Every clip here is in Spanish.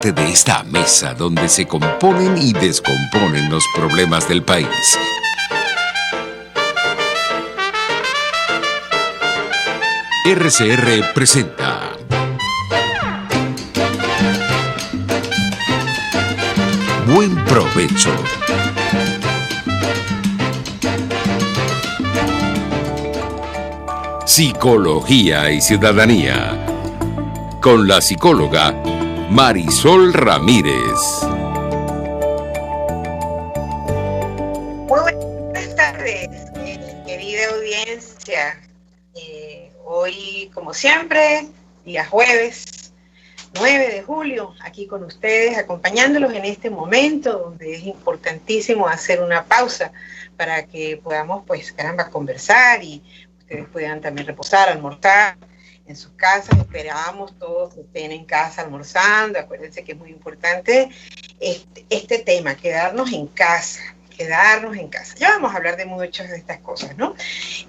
parte de esta mesa donde se componen y descomponen los problemas del país. RCR presenta Buen Provecho. Psicología y Ciudadanía, con la psicóloga Marisol Ramírez. Muy buenas tardes, querida audiencia. Hoy, como siempre, día jueves, 9 de julio, aquí con ustedes, acompañándolos en este momento donde es importantísimo hacer una pausa para que podamos, conversar y ustedes puedan también reposar, almorzar en sus casas. Esperamos todos que estén en casa almorzando. Acuérdense que es muy importante este tema, quedarnos en casa. Ya vamos a hablar de muchas de estas cosas, ¿no?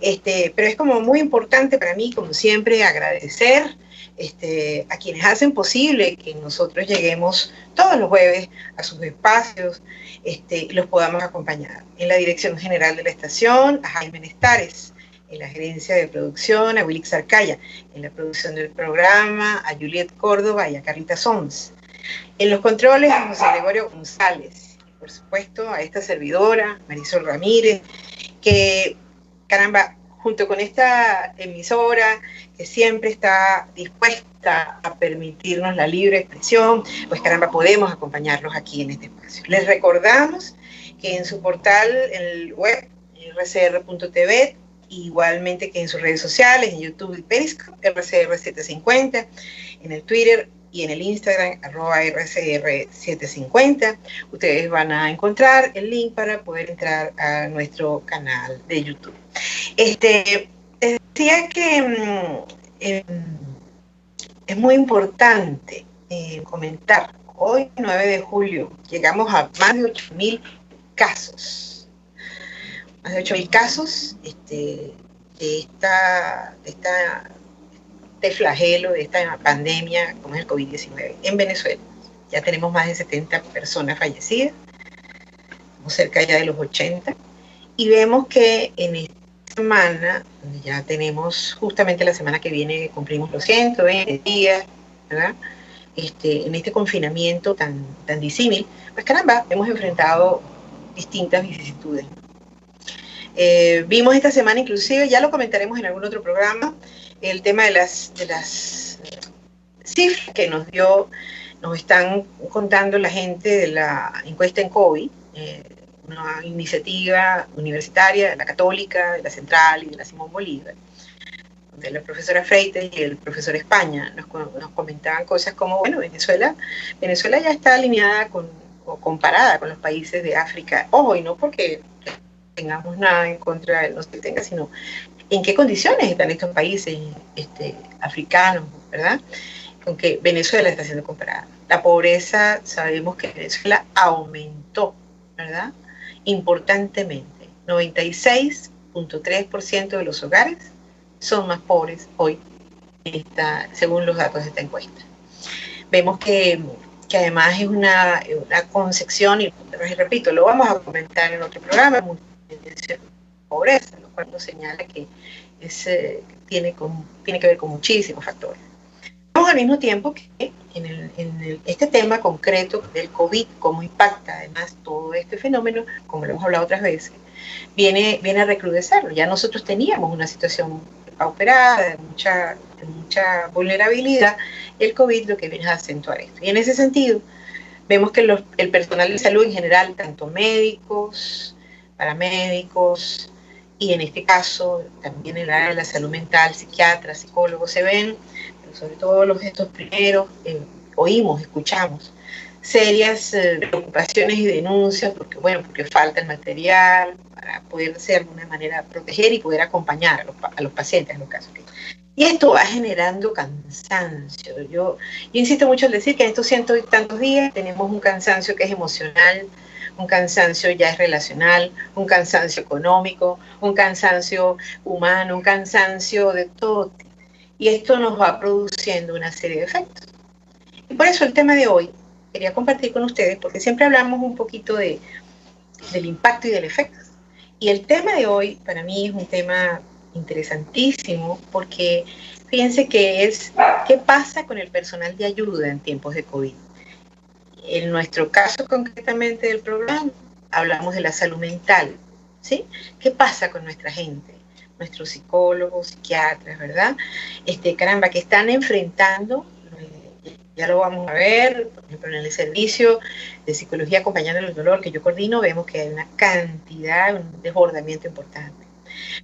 Pero es como muy importante para mí, como siempre, agradecer a quienes hacen posible que nosotros lleguemos todos los jueves a sus espacios y los podamos acompañar. En la dirección general de la estación, a Jaime Nestares; en la gerencia de producción, a Wilix Arcaya; en la producción del programa, a Juliet Córdoba y a Carlita Sons; en los controles, a José Gregorio González; por supuesto, a esta servidora, Marisol Ramírez, que, caramba, junto con esta emisora que siempre está dispuesta a permitirnos la libre expresión, pues caramba, podemos acompañarlos aquí en este espacio. Les recordamos que en su portal, en el web, rcr.tv, igualmente que en sus redes sociales, en YouTube y Periscope, RCR750, en el Twitter y en el Instagram, @RCR750, ustedes van a encontrar el link para poder entrar a nuestro canal de YouTube. Decía que es muy importante comentar, hoy 9 de julio, llegamos a más de 8.000 casos. Más de 8.000 casos de flagelo, de esta pandemia como es el COVID-19 en Venezuela. Ya tenemos más de 70 personas fallecidas, estamos cerca ya de los 80, y vemos que en esta semana, ya tenemos, justamente la semana que viene cumplimos los 120 días, ¿verdad? En este confinamiento tan disímil, pues caramba, hemos enfrentado distintas vicisitudes. Vimos esta semana, inclusive, ya lo comentaremos en algún otro programa, el tema de las cifras que nos están contando la gente de la encuesta en COVID, una iniciativa universitaria, de la Católica, de la Central y de la Simón Bolívar, de la profesora Freites y el profesor España nos comentaban cosas como, bueno, Venezuela ya está alineada o comparada con los países de África. Ojo, y no porque tengamos nada en contra de los que tenga, sino en qué condiciones están estos países africanos, ¿verdad? Con que Venezuela está siendo comparada. La pobreza, sabemos que Venezuela aumentó, ¿verdad? Importantemente. 96.3% de los hogares son más pobres hoy, según los datos de esta encuesta. Vemos que además es una concepción, y repito, lo vamos a comentar en otro programa, pobreza, lo cual nos señala que tiene que ver con muchísimos factores. Vemos al mismo tiempo que en este tema concreto del COVID, cómo impacta además todo este fenómeno, como lo hemos hablado otras veces, viene a recrudecerlo. Ya nosotros teníamos una situación pauperada, de mucha vulnerabilidad, y el COVID lo que viene a acentuar esto. Y en ese sentido, vemos que el personal de salud en general, tanto médicos, paramédicos, y en este caso también en el área de la salud mental, psiquiatras, psicólogos, se ven, sobre todo estos primeros, escuchamos serias preocupaciones y denuncias, porque falta el material para poderse de alguna manera proteger y poder acompañar a los pacientes en los casos. Y esto va generando cansancio. Yo insisto mucho en decir que en estos 100 y tantos días tenemos un cansancio que es emocional, un cansancio ya es relacional, un cansancio económico, un cansancio humano, un cansancio de todo tipo. Y esto nos va produciendo una serie de efectos. Y por eso el tema de hoy quería compartir con ustedes, porque siempre hablamos un poquito del impacto y del efecto. Y el tema de hoy para mí es un tema interesantísimo, porque fíjense que es qué pasa con el personal de ayuda en tiempos de COVID. En nuestro caso concretamente del programa, hablamos de la salud mental, ¿sí? ¿Qué pasa con nuestra gente? Nuestros psicólogos, psiquiatras, ¿verdad? Caramba, que están enfrentando, ya lo vamos a ver, por ejemplo, en el servicio de psicología acompañando el dolor que yo coordino, vemos que hay una cantidad, un desbordamiento importante.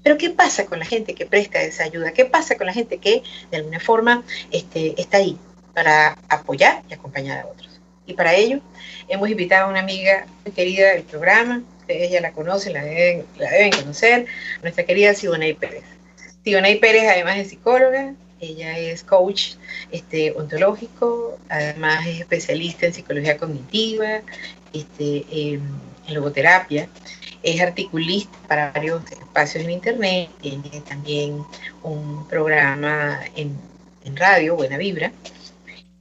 Pero ¿qué pasa con la gente que presta esa ayuda? ¿Qué pasa con la gente que de alguna forma está ahí para apoyar y acompañar a otros? Y para ello hemos invitado a una amiga muy querida del programa, ustedes ya la conocen, la deben conocer, nuestra querida Siboney Pérez. Siboney Pérez, además de psicóloga, ella es coach ontológico, además es especialista en psicología cognitiva, en logoterapia, es articulista para varios espacios en internet, tiene también un programa en radio, Buena Vibra,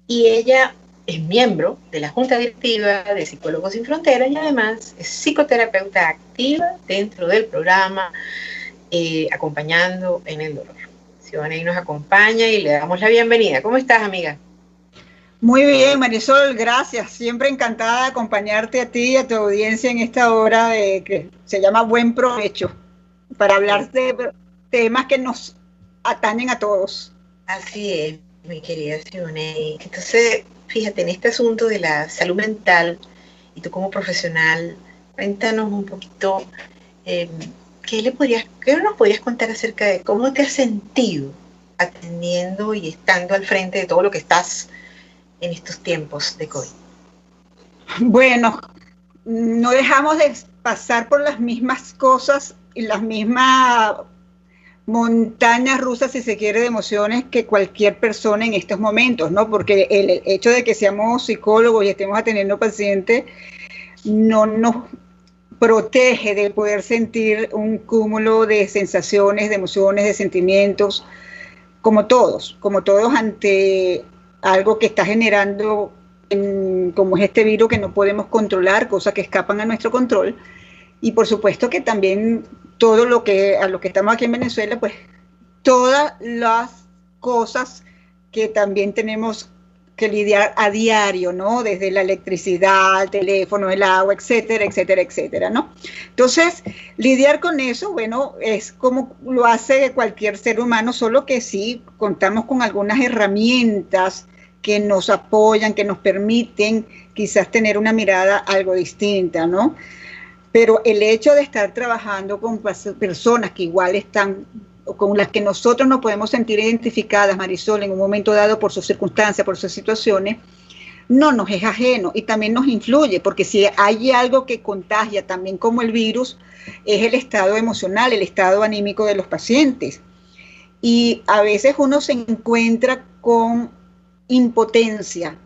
y ella es miembro de la Junta Directiva de Psicólogos Sin Fronteras y además es psicoterapeuta activa dentro del programa Acompañando en el Dolor. Siboney nos acompaña y le damos la bienvenida. ¿Cómo estás, amiga? Muy bien, Marisol, gracias. Siempre encantada de acompañarte a ti y a tu audiencia en esta hora que se llama Buen Provecho, para hablar de temas que nos atañen a todos. Así es, mi querida Siboney. Entonces, fíjate, en este asunto de la salud mental, y tú como profesional, cuéntanos un poquito, ¿qué nos podrías contar acerca de cómo te has sentido atendiendo y estando al frente de todo lo que estás en estos tiempos de COVID? Bueno, no dejamos de pasar por las mismas cosas y las mismas montañas rusas, si se quiere, de emociones que cualquier persona en estos momentos, ¿no? Porque el hecho de que seamos psicólogos y estemos atendiendo pacientes no nos protege de poder sentir un cúmulo de sensaciones, de emociones, de sentimientos, como todos ante algo que está generando, como es este virus que no podemos controlar, cosas que escapan a nuestro control. Y por supuesto que también todo lo que, a lo que estamos aquí en Venezuela, pues todas las cosas que también tenemos que lidiar a diario, ¿no? Desde la electricidad, el teléfono, el agua, etcétera, etcétera, etcétera, ¿no? Entonces, lidiar con eso, bueno, es como lo hace cualquier ser humano, solo que sí contamos con algunas herramientas que nos apoyan, que nos permiten quizás tener una mirada algo distinta, ¿no? Pero el hecho de estar trabajando con personas que igual están, con las que nosotros nos podemos sentir identificadas, Marisol, en un momento dado por sus circunstancias, por sus situaciones, no nos es ajeno y también nos influye, porque si hay algo que contagia también como el virus, es el estado emocional, el estado anímico de los pacientes. Y a veces uno se encuentra con impotencia,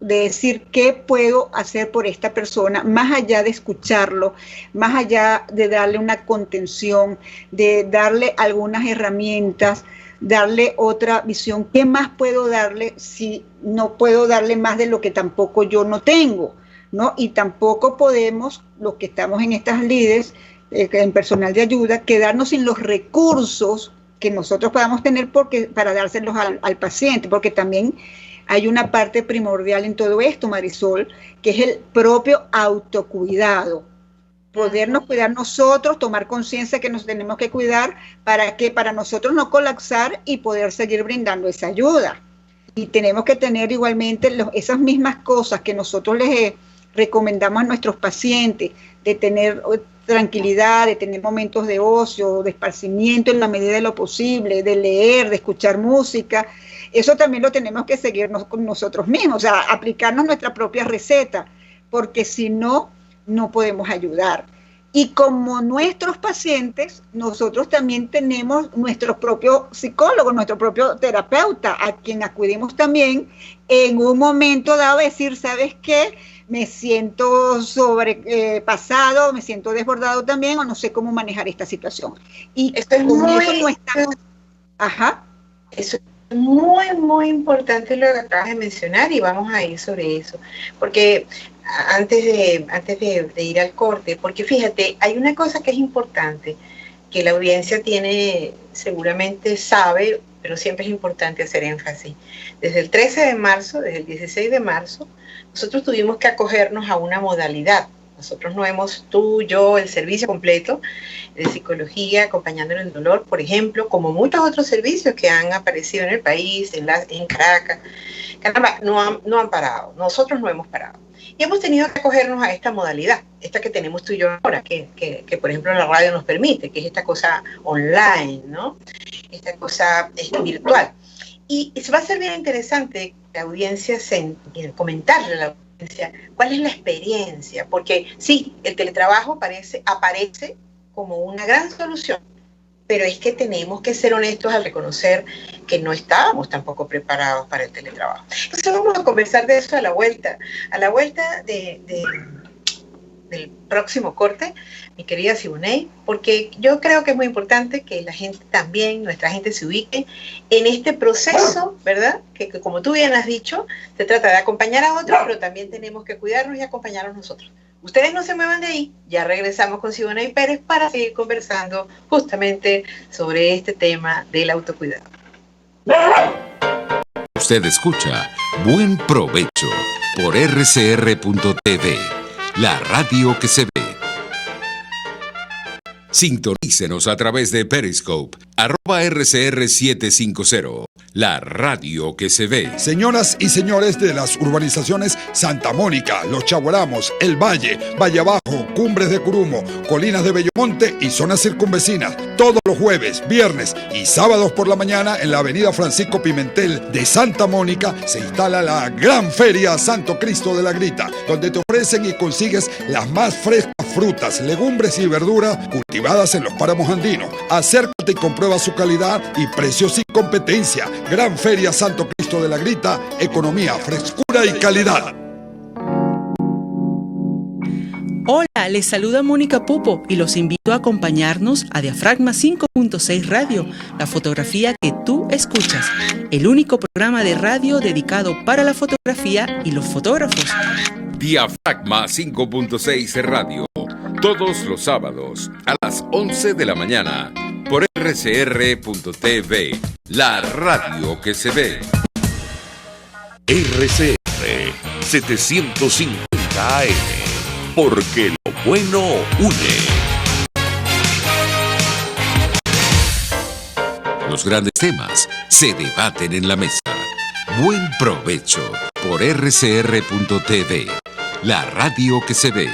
de decir qué puedo hacer por esta persona, más allá de escucharlo, más allá de darle una contención, de darle algunas herramientas, darle otra visión. ¿Qué más puedo darle si no puedo darle más de lo que tampoco yo no tengo, ¿no? Y tampoco podemos, los que estamos en estas líderes, en personal de ayuda, quedarnos sin los recursos que nosotros podamos tener para dárselos al paciente, porque también hay una parte primordial en todo esto, Marisol, que es el propio autocuidado. Podernos cuidar nosotros, tomar conciencia que nos tenemos que cuidar para que para nosotros no colapsar y poder seguir brindando esa ayuda. Y tenemos que tener igualmente esas mismas cosas que nosotros les recomendamos a nuestros pacientes, de tener tranquilidad, de tener momentos de ocio, de esparcimiento en la medida de lo posible, de leer, de escuchar música. Eso también lo tenemos que seguirnos con nosotros mismos, o sea, aplicarnos nuestra propia receta, porque si no, no podemos ayudar. Y como nuestros pacientes, nosotros también tenemos nuestro propio psicólogo, nuestro propio terapeuta, a quien acudimos también en un momento dado a decir, ¿sabes qué? Me siento sobrepasado, me siento desbordado también, o no sé cómo manejar esta situación. Y esto es con muy, eso no está... Ajá. Eso Muy, muy importante lo que acabas de mencionar y vamos a ir sobre eso. Porque antes de ir al corte, porque fíjate, hay una cosa que es importante, que la audiencia tiene, seguramente sabe, pero siempre es importante hacer énfasis. Desde el 13 de marzo, desde el 16 de marzo, nosotros tuvimos que acogernos a una modalidad. Nosotros no hemos, tú, yo, el servicio completo de psicología, acompañando en el dolor, por ejemplo, como muchos otros servicios que han aparecido en el país, en Caracas. Caramba, no han parado, nosotros no hemos parado. Y hemos tenido que acogernos a esta modalidad, esta que tenemos tú y yo ahora, que por ejemplo la radio nos permite, que es esta cosa online, ¿no? Esta cosa virtual. Y va a ser bien interesante la audiencia comentarle a la audiencia cuál es la experiencia, porque sí, el teletrabajo aparece como una gran solución, pero es que tenemos que ser honestos al reconocer que no estábamos tampoco preparados para el teletrabajo. Entonces vamos a conversar de eso a la vuelta del próximo corte, mi querida Siboney, porque yo creo que es muy importante que la gente también, nuestra gente se ubique en este proceso, ¿verdad? Que como tú bien has dicho, se trata de acompañar a otros, pero también tenemos que cuidarnos y acompañarnos nosotros. Ustedes no se muevan de ahí, ya regresamos con Siboney Pérez para seguir conversando justamente sobre este tema del autocuidado. Usted escucha Buen Provecho por rcr.tv, la radio que se ve. Sintonícenos a través de Periscope, @RCR750, la radio que se ve. Señoras y señores de las urbanizaciones Santa Mónica, Los Chaguaramos, El Valle, Valle Abajo, Cumbres de Curumo, Colinas de Bellomonte y zonas circunvecinas, todos los jueves, viernes y sábados por la mañana en la avenida Francisco Pimentel de Santa Mónica se instala la Gran Feria Santo Cristo de la Grita, donde te ofrecen y consigues las más frescas frutas, legumbres y verduras cultivadas en los páramos andinos. Acércate y comprueba su calidad y precios sin competencia. Gran Feria Santo Cristo de la Grita, economía, frescura y calidad. Hola, les saluda Mónica Pupo y los invito a acompañarnos a Diafragma 5.6 Radio, la fotografía que tú escuchas, el único programa de radio dedicado para la fotografía y los fotógrafos. Diafragma 5.6 Radio, todos los sábados a las 11 de la mañana por rcr.tv, la radio que se ve. RCR 750 AM, porque lo bueno une. Los grandes temas se debaten en la mesa. Buen provecho por rcr.tv, la radio que se ve.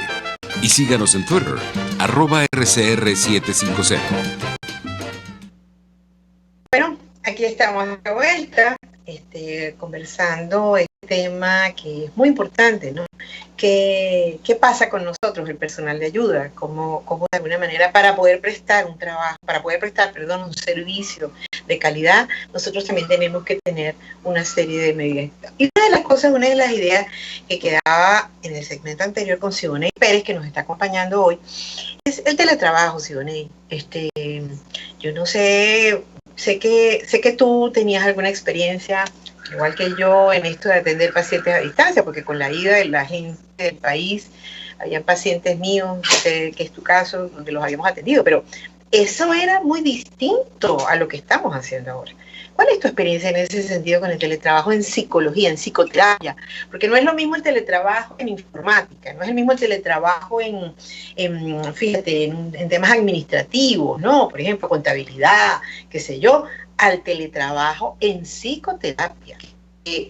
Y síganos en Twitter, @RCR750. Bueno, aquí estamos de vuelta, conversando este tema que es muy importante, ¿no? ¿Qué pasa con nosotros, el personal de ayuda? ¿Cómo de alguna manera para poder prestar un servicio de calidad, nosotros también tenemos que tener una serie de medidas? Y una de las ideas que quedaba en el segmento anterior con Siboney Pérez, que nos está acompañando hoy, es el teletrabajo, Siboney. Yo no sé, sé que tú tenías alguna experiencia, igual que yo, en esto de atender pacientes a distancia, porque con la ida de la gente del país, había pacientes míos, que es tu caso, donde los habíamos atendido, pero eso era muy distinto a lo que estamos haciendo ahora. ¿Cuál es tu experiencia en ese sentido con el teletrabajo en psicología, en psicoterapia? Porque no es lo mismo el teletrabajo en informática, no es el mismo el teletrabajo en temas administrativos, ¿no? Por ejemplo, contabilidad, qué sé yo, al teletrabajo en psicoterapia.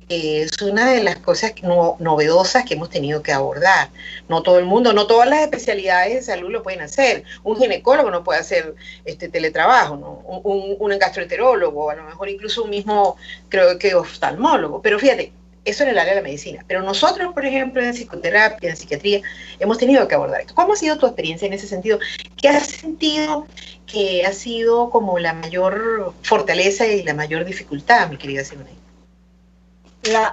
Es una de las cosas novedosas que hemos tenido que abordar. No todo el mundo, no todas las especialidades de salud lo pueden hacer. Un ginecólogo no puede hacer teletrabajo, ¿no? Un gastroenterólogo, a lo mejor incluso un mismo, creo que oftalmólogo. Pero fíjate, eso en el área de la medicina. Pero nosotros, por ejemplo, en psicoterapia, en psiquiatría, hemos tenido que abordar esto. ¿Cómo ha sido tu experiencia en ese sentido? ¿Qué has sentido que ha sido como la mayor fortaleza y la mayor dificultad, mi querida Simone?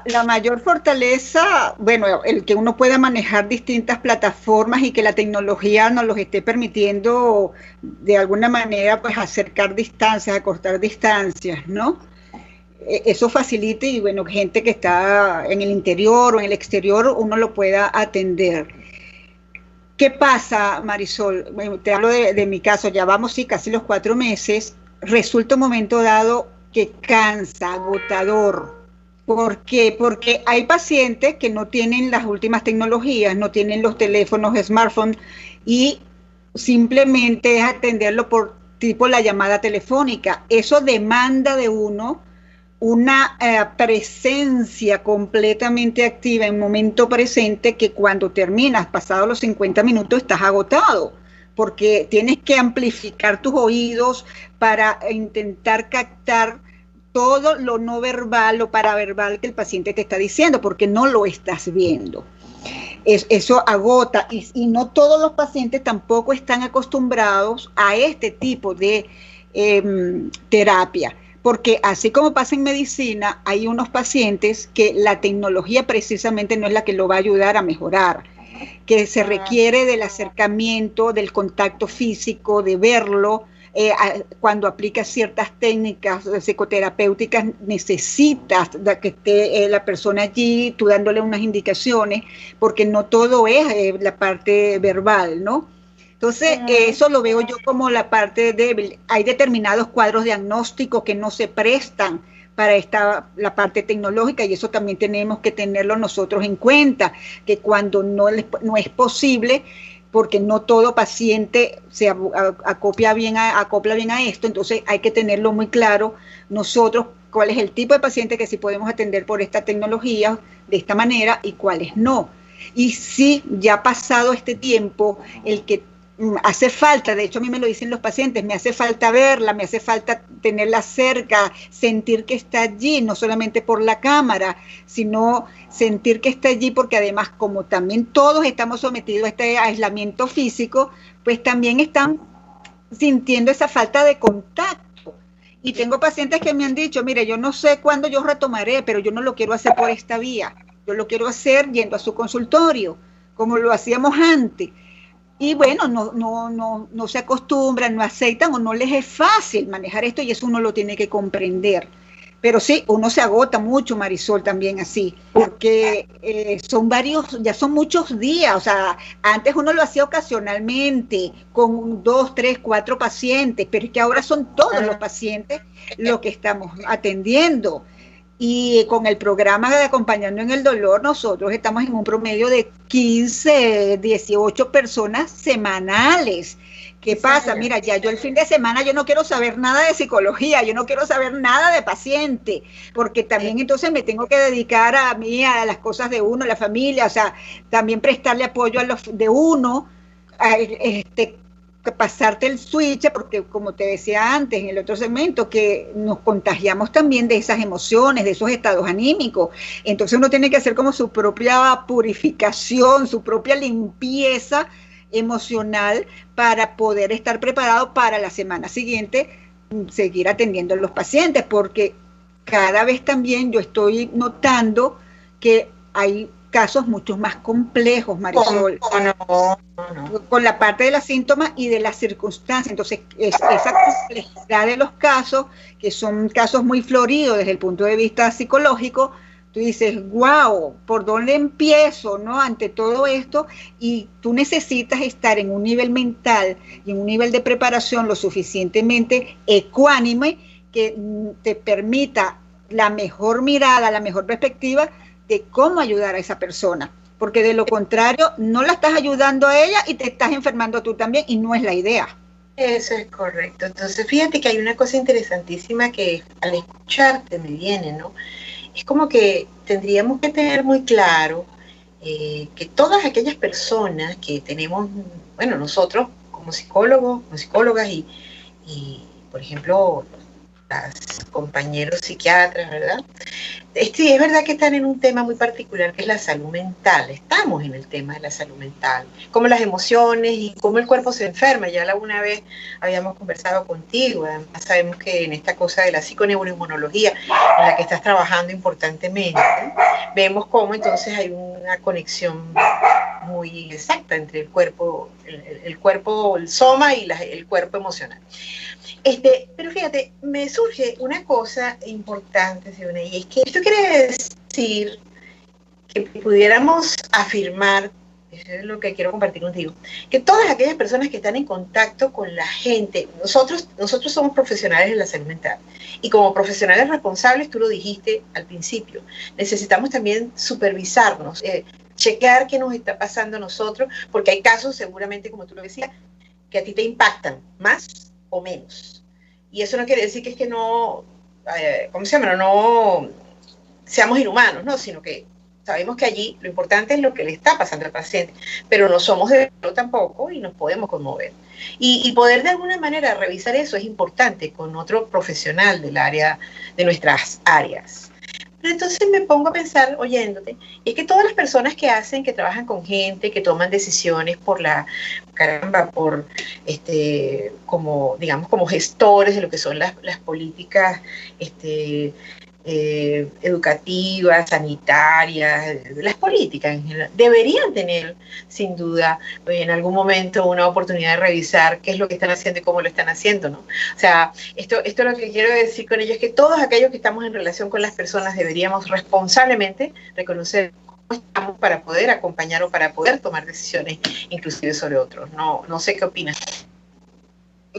La mayor fortaleza, bueno, el que uno pueda manejar distintas plataformas y que la tecnología nos los esté permitiendo de alguna manera pues acercar distancias, acortar distancias, ¿no? eso facilite y bueno, gente que está en el interior o en el exterior, uno lo pueda atender. ¿Qué pasa, Marisol? Bueno, te hablo de mi caso, ya vamos sí casi los 4 meses, resulta un momento dado que cansa, agotador. ¿Por qué? Porque hay pacientes que no tienen las últimas tecnologías, no tienen los teléfonos, smartphones, y simplemente es atenderlo por tipo la llamada telefónica. Eso demanda de uno una presencia completamente activa en momento presente, que cuando terminas, pasados los 50 minutos, estás agotado, porque tienes que amplificar tus oídos para intentar captar todo lo no verbal o paraverbal que el paciente te está diciendo, porque no lo estás viendo. Eso agota, y no todos los pacientes tampoco están acostumbrados a este tipo de terapia. Porque así como pasa en medicina, hay unos pacientes que la tecnología precisamente no es la que lo va a ayudar a mejorar, que se requiere del acercamiento, del contacto físico, de verlo. Cuando aplicas ciertas técnicas psicoterapéuticas, necesitas que esté la persona allí, tú dándole unas indicaciones, porque no todo es la parte verbal, ¿no? Entonces, eso lo veo yo como la parte débil. Hay determinados cuadros diagnósticos que no se prestan para la parte tecnológica, y eso también tenemos que tenerlo nosotros en cuenta, que cuando no es posible, porque no todo paciente se acopla bien a esto, entonces hay que tenerlo muy claro nosotros cuál es el tipo de paciente que sí podemos atender por esta tecnología de esta manera y cuáles no. Y si ya pasado este tiempo, el que hace falta, de hecho a mí me lo dicen los pacientes, me hace falta verla, me hace falta tenerla cerca, sentir que está allí, no solamente por la cámara, sino sentir que está allí, porque además como también todos estamos sometidos a este aislamiento físico, pues también están sintiendo esa falta de contacto. Y tengo pacientes que me han dicho, mire, yo no sé cuándo yo retomaré, pero yo no lo quiero hacer por esta vía, yo lo quiero hacer yendo a su consultorio, como lo hacíamos antes. Y bueno, no se acostumbran, no aceitan o no les es fácil manejar esto, y eso uno lo tiene que comprender. Pero sí, uno se agota mucho, Marisol, también así, porque ya son muchos días. O sea, antes uno lo hacía ocasionalmente, con 2, 3, 4 pacientes, pero es que ahora son todos los pacientes los que estamos atendiendo. Y con el programa de Acompañando en el Dolor, nosotros estamos en un promedio de 15, 18 personas semanales. ¿Qué pasa? Mira, ya yo el fin de semana yo no quiero saber nada de psicología, yo no quiero saber nada de paciente, porque también entonces me tengo que dedicar a mí, a las cosas de uno, a la familia, o sea, también prestarle apoyo a los de uno, pasarte el switch, porque como te decía antes en el otro segmento, que nos contagiamos también de esas emociones, de esos estados anímicos. Entonces uno tiene que hacer como su propia purificación, su propia limpieza emocional, para poder estar preparado para la semana siguiente seguir atendiendo a los pacientes, porque cada vez también yo estoy notando que hay casos mucho más complejos, Marisol, con la parte de los síntomas y de las circunstancias. Entonces, esa complejidad de los casos, que son casos muy floridos desde el punto de vista psicológico, tú dices, wow, ¿por dónde empiezo, no? Ante todo esto, y tú necesitas estar en un nivel mental y en un nivel de preparación lo suficientemente ecuánime que te permita la mejor mirada, la mejor perspectiva de cómo ayudar a esa persona, porque de lo contrario no la estás ayudando a ella y te estás enfermando tú también, y no es la idea. Eso es correcto. Entonces fíjate que hay una cosa interesantísima que al escucharte me viene, ¿no? Es como que tendríamos que tener muy claro que todas aquellas personas que tenemos, bueno, nosotros como psicólogos, como psicólogas y por ejemplo, los compañeros psiquiatras, ¿verdad? Sí, es verdad que están en un tema muy particular, que es la salud mental. Estamos en el tema de la salud mental, como las emociones y cómo el cuerpo se enferma. Ya alguna vez habíamos conversado contigo, además sabemos que en esta cosa de la psiconeuroinmunología, en la que estás trabajando importantemente, vemos cómo entonces hay una conexión muy exacta entre el cuerpo, el soma y el cuerpo emocional. Pero fíjate, me surge una cosa importante, Siboney, y es que esto quiere decir que pudiéramos afirmar, eso es lo que quiero compartir contigo, que todas aquellas personas que están en contacto con la gente, nosotros somos profesionales de la salud mental, y como profesionales responsables, tú lo dijiste al principio, necesitamos también supervisarnos, chequear qué nos está pasando a nosotros, porque hay casos seguramente, como tú lo decías, que a ti te impactan más o menos. Y eso no quiere decir que es que no, ¿cómo se llama? No seamos inhumanos, ¿no? Sino que sabemos que allí lo importante es lo que le está pasando al paciente, pero no somos de verlo tampoco y nos podemos conmover. Y poder de alguna manera revisar eso es importante con otro profesional del área, de nuestras áreas. Pero entonces me pongo a pensar, oyéndote, y es que todas las personas que trabajan con gente, que toman decisiones como, digamos, como gestores de lo que son las políticas, educativas, sanitarias, las políticas en general, deberían tener sin duda en algún momento una oportunidad de revisar qué es lo que están haciendo y cómo lo están haciendo, ¿no? O sea, esto lo que quiero decir con ello es que todos aquellos que estamos en relación con las personas deberíamos responsablemente reconocer cómo estamos para poder acompañar o para poder tomar decisiones inclusive sobre otros. No sé qué opinas.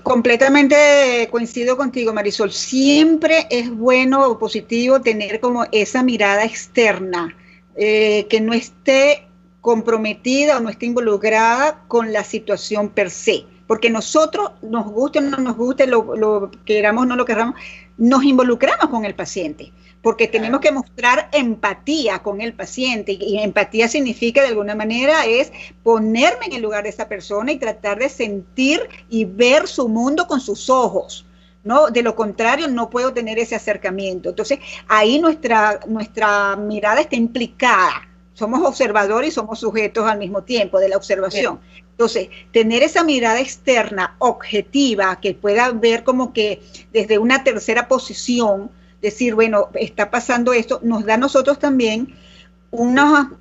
Completamente coincido contigo, Marisol. Siempre es bueno o positivo tener como esa mirada externa, que no esté comprometida o no esté involucrada con la situación per se. Porque nosotros, nos guste o no nos guste, lo queramos o no lo queramos, nos involucramos con el paciente, porque tenemos que mostrar empatía con el paciente, y empatía significa de alguna manera es ponerme en el lugar de esa persona y tratar de sentir y ver su mundo con sus ojos, ¿no? De lo contrario no puedo tener ese acercamiento. Entonces ahí nuestra mirada está implicada, somos observadores y somos sujetos al mismo tiempo de la observación. Bien. Entonces, tener esa mirada externa, objetiva, que pueda ver como que desde una tercera posición, decir, bueno, está pasando esto, nos da a nosotros también una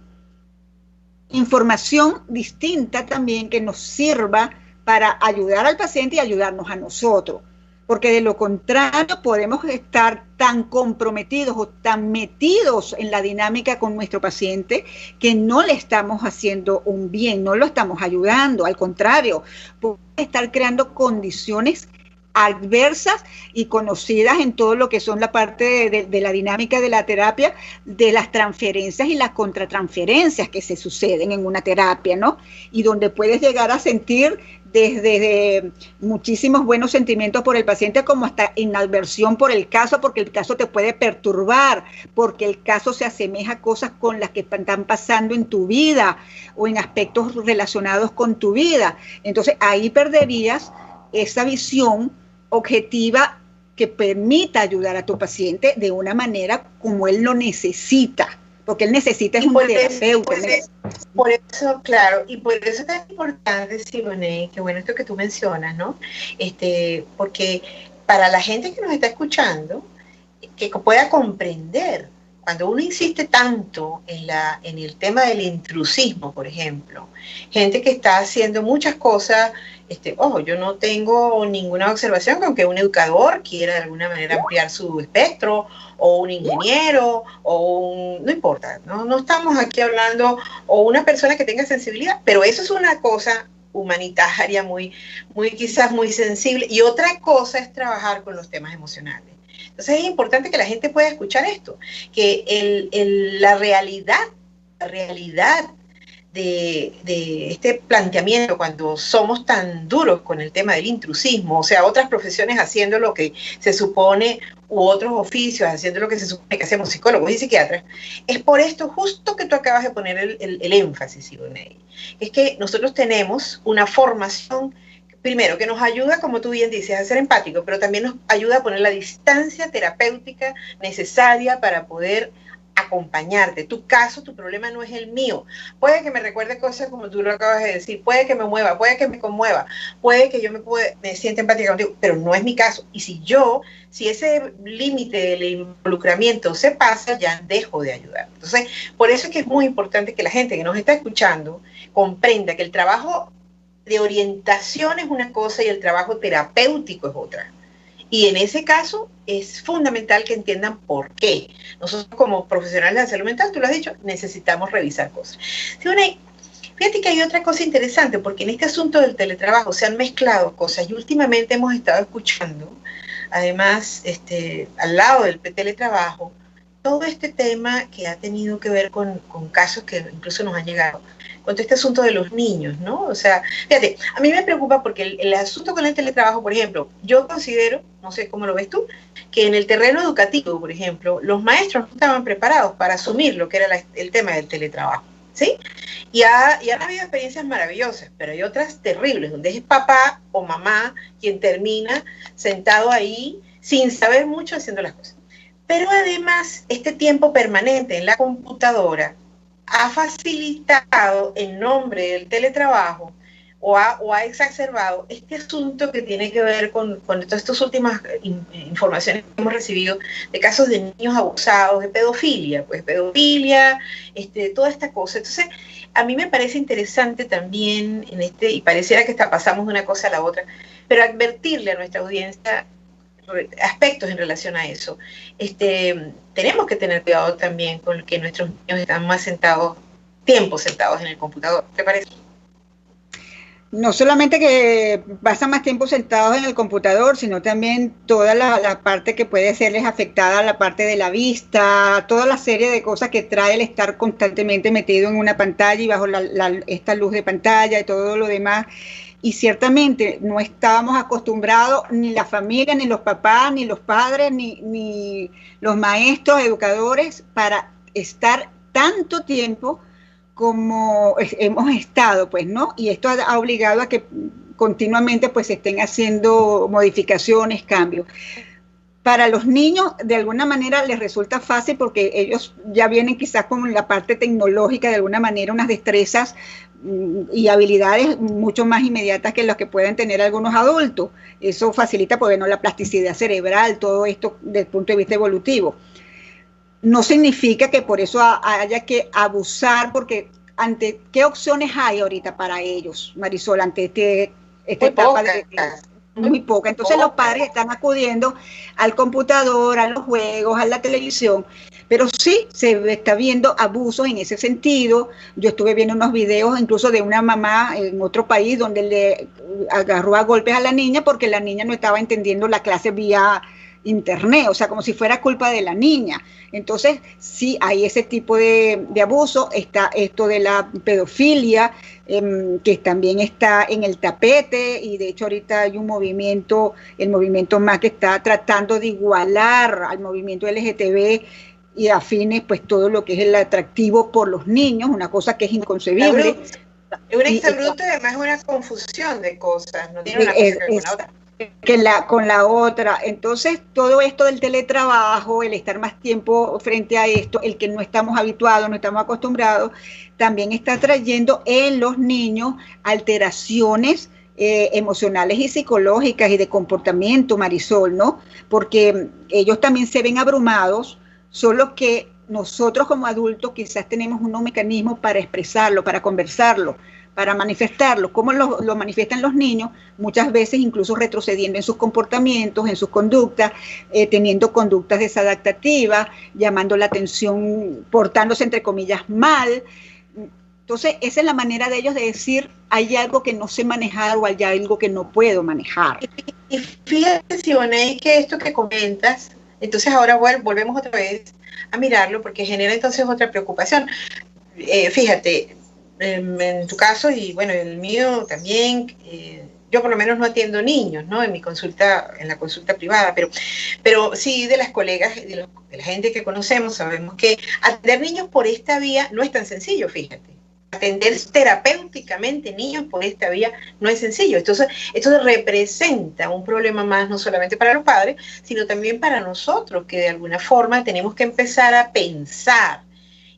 información distinta también que nos sirva para ayudar al paciente y ayudarnos a nosotros. Porque de lo contrario podemos estar tan comprometidos o tan metidos en la dinámica con nuestro paciente que no le estamos haciendo un bien, no lo estamos ayudando, al contrario, podemos estar creando condiciones adversas y conocidas en todo lo que son la parte de la dinámica de la terapia, de las transferencias y las contratransferencias que se suceden en una terapia, ¿no? Y donde puedes llegar a sentir desde muchísimos buenos sentimientos por el paciente como hasta inadversión por el caso, porque el caso te puede perturbar, porque el caso se asemeja a cosas con las que están pasando en tu vida o en aspectos relacionados con tu vida. Entonces ahí perderías esa visión objetiva que permita ayudar a tu paciente de una manera como él lo necesita, porque él necesita es un terapeuta. Por eso, claro, y por eso es tan importante, Siboney, qué bueno esto que tú mencionas, ¿no? Porque para la gente que nos está escuchando, que pueda comprender, cuando uno insiste tanto en el tema del intrusismo, por ejemplo, gente que está haciendo muchas cosas, ojo, yo no tengo ninguna observación con que un educador quiera de alguna manera ampliar su espectro, o un ingeniero, no importa, no estamos aquí hablando, o una persona que tenga sensibilidad, pero eso es una cosa humanitaria quizás muy sensible, y otra cosa es trabajar con los temas emocionales. Entonces es importante que la gente pueda escuchar esto, que la realidad de este planteamiento, cuando somos tan duros con el tema del intrusismo, o sea, otras profesiones haciendo lo que se supone, u otros oficios haciendo lo que se supone que hacemos psicólogos y psiquiatras, es por esto justo que tú acabas de poner el énfasis, Siboney. Es que nosotros tenemos una formación, primero, que nos ayuda, como tú bien dices, a ser empático, pero también nos ayuda a poner la distancia terapéutica necesaria para poder acompañarte. Tu caso, tu problema no es el mío. Puede que me recuerde cosas como tú lo acabas de decir, puede que me mueva, puede que me conmueva, puede que yo me sienta empática contigo, pero no es mi caso. Y si ese límite del involucramiento se pasa, ya dejo de ayudar. Entonces, por eso es que es muy importante que la gente que nos está escuchando comprenda que el trabajo de orientación es una cosa y el trabajo terapéutico es otra. Y en ese caso es fundamental que entiendan por qué. Nosotros como profesionales de la salud mental, tú lo has dicho, necesitamos revisar cosas. Fíjate que hay otra cosa interesante, porque en este asunto del teletrabajo se han mezclado cosas y últimamente hemos estado escuchando, además, al lado del teletrabajo, todo este tema que ha tenido que ver con casos que incluso nos han llegado, con todo este asunto de los niños, ¿no? O sea, fíjate, a mí me preocupa porque el asunto con el teletrabajo, por ejemplo, yo considero, no sé cómo lo ves tú, que en el terreno educativo, por ejemplo, los maestros no estaban preparados para asumir lo que era el tema del teletrabajo, ¿sí? Y han habido experiencias maravillosas, pero hay otras terribles, donde es papá o mamá quien termina sentado ahí sin saber mucho haciendo las cosas. Pero además, este tiempo permanente en la computadora ha facilitado en nombre del teletrabajo o ha exacerbado este asunto que tiene que ver con todas estas últimas informaciones que hemos recibido de casos de niños abusados, de pedofilia, toda esta cosa. Entonces, a mí me parece interesante también y pareciera que pasamos de una cosa a la otra, pero advertirle a nuestra audiencia aspectos en relación a eso. Tenemos que tener cuidado también con que nuestros niños están más tiempo sentados en el computador. ¿Te parece? No solamente que pasan más tiempo sentados en el computador, sino también toda la parte que puede serles afectada, la parte de la vista, toda la serie de cosas que trae el estar constantemente metido en una pantalla y bajo esta luz de pantalla y todo lo demás. Y ciertamente no estábamos acostumbrados, ni la familia, ni los papás, ni los padres, ni los maestros, educadores, para estar tanto tiempo como hemos estado, pues, ¿no? Y esto ha obligado a que continuamente pues se estén haciendo modificaciones, cambios. Para los niños, de alguna manera, les resulta fácil porque ellos ya vienen quizás con la parte tecnológica, de alguna manera, unas destrezas y habilidades mucho más inmediatas que las que pueden tener algunos adultos. Eso facilita, pues, bueno, la plasticidad cerebral, todo esto desde el punto de vista evolutivo. No significa que por eso haya que abusar, porque ante ¿qué opciones hay ahorita para ellos, Marisol, ante esta etapa de muy poca? Entonces los padres están acudiendo al computador, a los juegos, a la televisión, pero sí se está viendo abusos en ese sentido. Yo estuve viendo unos videos incluso de una mamá en otro país donde le agarró a golpes a la niña porque la niña no estaba entendiendo la clase vía internet, o sea, como si fuera culpa de la niña. Entonces, sí hay ese tipo de abuso. Está esto de la pedofilia, que también está en el tapete, y de hecho ahorita hay un movimiento, el movimiento MAS, que está tratando de igualar al movimiento LGTB y afines, pues todo lo que es el atractivo por los niños, una cosa que es inconcebible. Es un exabrupto y además es una confusión de cosas, no tiene una cosa que ver con la otra. Con la otra. Entonces, todo esto del teletrabajo, el estar más tiempo frente a esto, el que no estamos habituados, no estamos acostumbrados, también está trayendo en los niños alteraciones emocionales y psicológicas y de comportamiento, Marisol, ¿no? Porque ellos también se ven abrumados, solo que nosotros como adultos quizás tenemos unos mecanismos para expresarlo, para conversarlo, para manifestarlo. ¿Cómo lo manifiestan los niños? Muchas veces incluso retrocediendo en sus comportamientos, en sus conductas, teniendo conductas desadaptativas, llamando la atención, portándose entre comillas mal. Entonces, esa es la manera de ellos de decir, hay algo que no sé manejar o hay algo que no puedo manejar. Y fíjate, Siboney, que esto que comentas, entonces ahora volvemos otra vez a mirarlo, porque genera entonces otra preocupación. Fíjate, en tu caso y bueno, el mío también, yo por lo menos no atiendo niños, ¿no? En la consulta privada, pero sí de las colegas, de la gente que conocemos, sabemos que atender niños por esta vía no es tan sencillo, fíjate. atender terapéuticamente niños por esta vía no es sencillo. Entonces, esto representa un problema más, no solamente para los padres, sino también para nosotros, que de alguna forma tenemos que empezar a pensar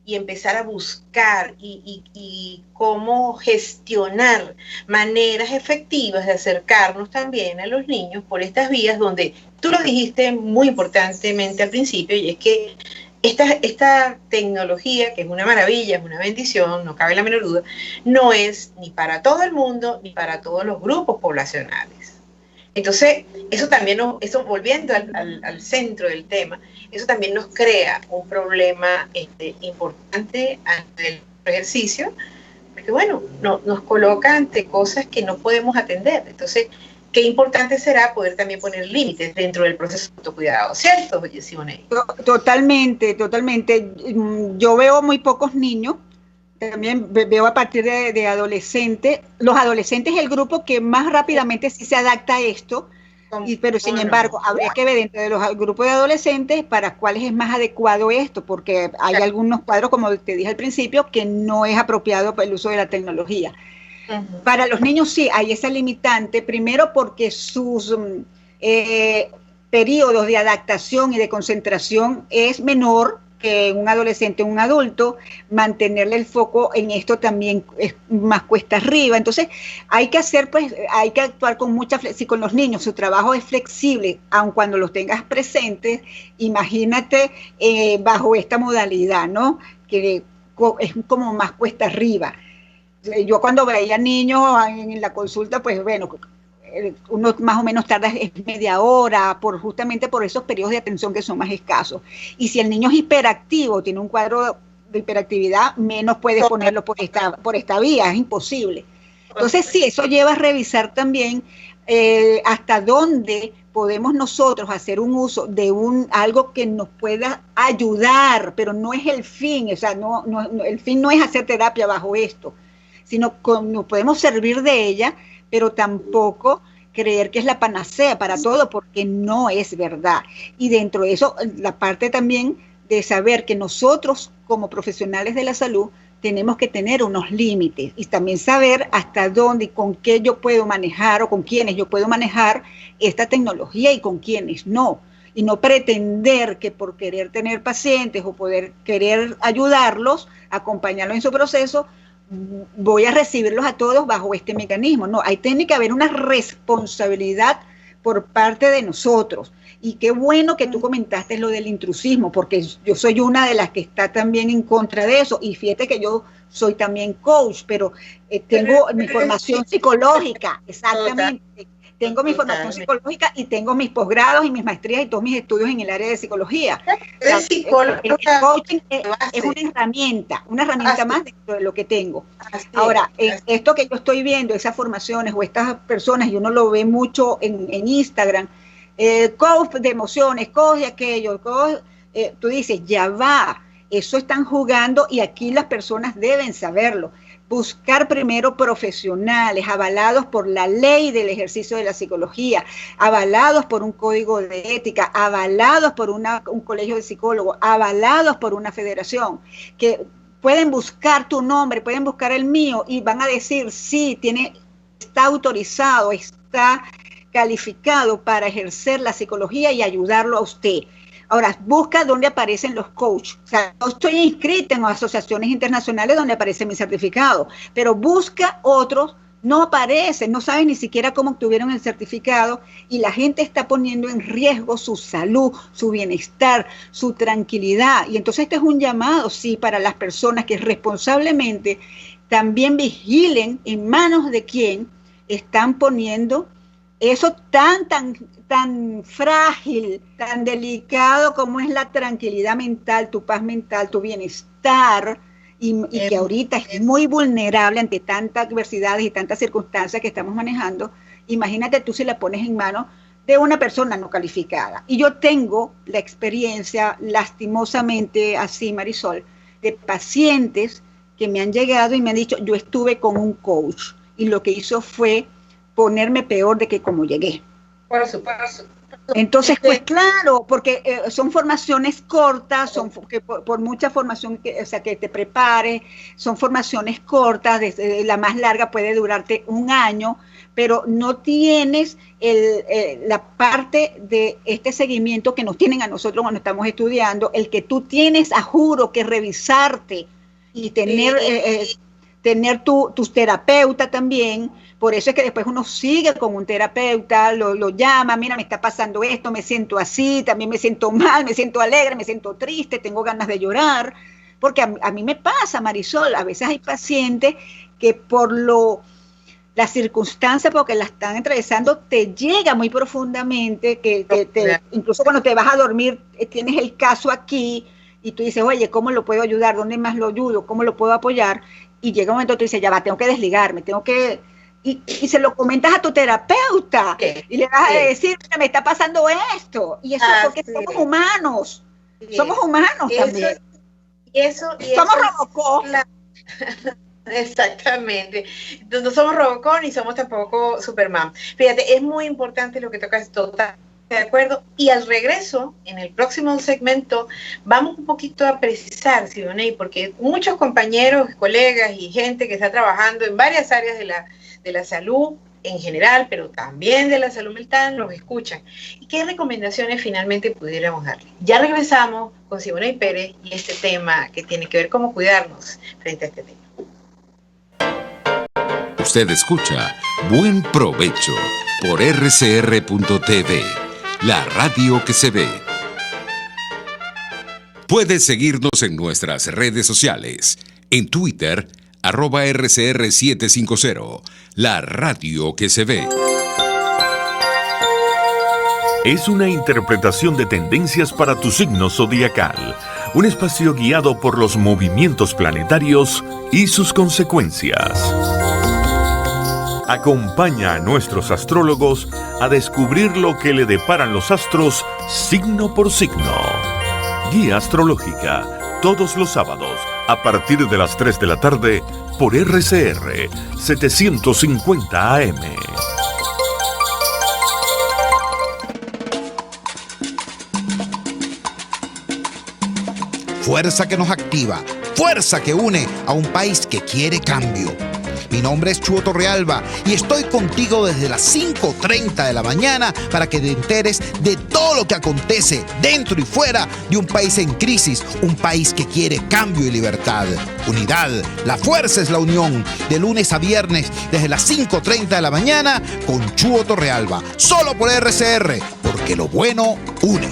y empezar a buscar y cómo gestionar maneras efectivas de acercarnos también a los niños por estas vías donde tú lo dijiste muy importantemente al principio, y es que esta tecnología, que es una maravilla, es una bendición, no cabe la menor duda, no es ni para todo el mundo ni para todos los grupos poblacionales. Entonces, eso también, volviendo al centro del tema, eso también nos crea un problema importante ante el ejercicio, porque bueno, nos coloca ante cosas que no podemos atender. Entonces, qué importante será poder también poner límites dentro del proceso de autocuidado, ¿cierto, Simone? Totalmente. Yo veo muy pocos niños, también veo a partir de adolescentes. Los adolescentes es el grupo que más rápidamente sí se adapta a esto, pero sin embargo, habría que ver dentro de los grupos de adolescentes para cuáles es más adecuado esto, porque hay algunos cuadros, como te dije al principio, que no es apropiado para el uso de la tecnología. Uh-huh. Para los niños sí hay esa limitante, primero porque sus periodos de adaptación y de concentración es menor que un adolescente o un adulto. Mantenerle el foco en esto también es más cuesta arriba. Entonces hay que actuar con mucha flexibilidad. Si con los niños su trabajo es flexible, aun cuando los tengas presentes, imagínate bajo esta modalidad, ¿no? Que es como más cuesta arriba. Yo cuando veía niños en la consulta, pues bueno, uno más o menos tarda media hora, justamente por esos periodos de atención que son más escasos. Y si el niño es hiperactivo, tiene un cuadro de hiperactividad, menos puedes ponerlo por esta vía, es imposible. Entonces sí, eso lleva a revisar también hasta dónde podemos nosotros hacer un uso de algo que nos pueda ayudar, pero no es el fin. O sea, el fin no es hacer terapia bajo esto, sino nos podemos servir de ella, pero tampoco creer que es la panacea para todo, porque no es verdad. Y dentro de eso, la parte también de saber que nosotros, como profesionales de la salud, tenemos que tener unos límites y también saber hasta dónde y con qué yo puedo manejar o con quiénes yo puedo manejar esta tecnología y con quiénes no. Y no pretender que por querer tener pacientes o querer ayudarlos, acompañarlos en su proceso, voy a recibirlos a todos bajo este mecanismo. No, tiene que haber una responsabilidad por parte de nosotros. Y qué bueno que tú comentaste lo del intrusismo, porque yo soy una de las que está también en contra de eso. Y fíjate que yo soy también coach, pero tengo mi formación psicológica, exactamente. Tengo mi formación psicológica y tengo mis posgrados y mis maestrías y todos mis estudios en el área de psicología. El coaching es una herramienta más dentro de lo que tengo. Ahora, esto que yo estoy viendo, esas formaciones o estas personas, y uno lo ve mucho en Instagram, coach de emociones, coach de aquello, tú dices, ya va, eso están jugando y aquí las personas deben saberlo. Buscar primero profesionales avalados por la ley del ejercicio de la psicología, avalados por un código de ética, avalados por un colegio de psicólogos, avalados por una federación, que pueden buscar tu nombre, pueden buscar el mío y van a decir, sí, está autorizado, está calificado para ejercer la psicología y ayudarlo a usted. Ahora, busca dónde aparecen los coaches. O sea, yo estoy inscrita en asociaciones internacionales donde aparece mi certificado, pero busca otros, no aparecen, no saben ni siquiera cómo obtuvieron el certificado y la gente está poniendo en riesgo su salud, su bienestar, su tranquilidad. Y entonces este es un llamado, sí, para las personas que responsablemente también vigilen en manos de quién están poniendo eso tan frágil, tan delicado como es la tranquilidad mental, tu paz mental, tu bienestar, y que ahorita es muy vulnerable ante tantas adversidades y tantas circunstancias que estamos manejando. Imagínate tú si la pones en manos de una persona no calificada. Y yo tengo la experiencia, lastimosamente así, Marisol, de pacientes que me han llegado y me han dicho, yo estuve con un coach, y lo que hizo fue ponerme peor de que como llegué. Por supuesto. Entonces, pues claro, porque son formaciones cortas, son que por mucha formación o sea, que te prepares, son formaciones cortas, la más larga puede durarte 1 año, pero no tienes la parte de este seguimiento que nos tienen a nosotros cuando estamos estudiando, el que tú tienes, a juro, que revisarte y tener tus terapeutas también. Por eso es que después uno sigue con un terapeuta, lo llama, mira, me está pasando esto, me siento así, también me siento mal, me siento alegre, me siento triste, tengo ganas de llorar, porque a mí me pasa, Marisol, a veces hay pacientes que por las circunstancias porque la están atravesando, te llega muy profundamente, incluso cuando te vas a dormir, tienes el caso aquí, y tú dices, oye, ¿cómo lo puedo ayudar? ¿Dónde más lo ayudo? ¿Cómo lo puedo apoyar? Y llega un momento que tú dices, ya va, tengo que desligarme, y se lo comentas a tu terapeuta, y le vas a decir, me está pasando esto, y eso porque somos humanos, somos humanos también. Somos Robocop. Exactamente. No somos Robocop ni somos tampoco Superman. Fíjate, es muy importante lo que tocas, total de acuerdo. Y al regreso, en el próximo segmento, vamos un poquito a precisar, Siboney, porque muchos compañeros, colegas y gente que está trabajando en varias áreas de la salud en general, pero también de la salud mental, nos escuchan. ¿Y qué recomendaciones finalmente pudiéramos darle? Ya regresamos con Siboney Pérez y este tema que tiene que ver cómo cuidarnos frente a este tema. Usted escucha Buen Provecho por rcr.tv, la radio que se ve. Puedes seguirnos en nuestras redes sociales. En Twitter, @RCR750, la radio que se ve. Es una interpretación de tendencias para tu signo zodiacal. Un espacio guiado por los movimientos planetarios y sus consecuencias. Acompaña a nuestros astrólogos a descubrir lo que le deparan los astros signo por signo. Guía astrológica, todos los sábados, a partir de las 3 de la tarde, por RCR 750 AM. Fuerza que nos activa, fuerza que une a un país que quiere cambio. Mi nombre es Chuo Torrealba y estoy contigo desde las 5:30 de la mañana para que te enteres de todo lo que acontece dentro y fuera de un país en crisis, un país que quiere cambio y libertad. Unidad, la fuerza es la unión, de lunes a viernes desde las 5:30 de la mañana con Chuo Torrealba, solo por RCR, porque lo bueno une.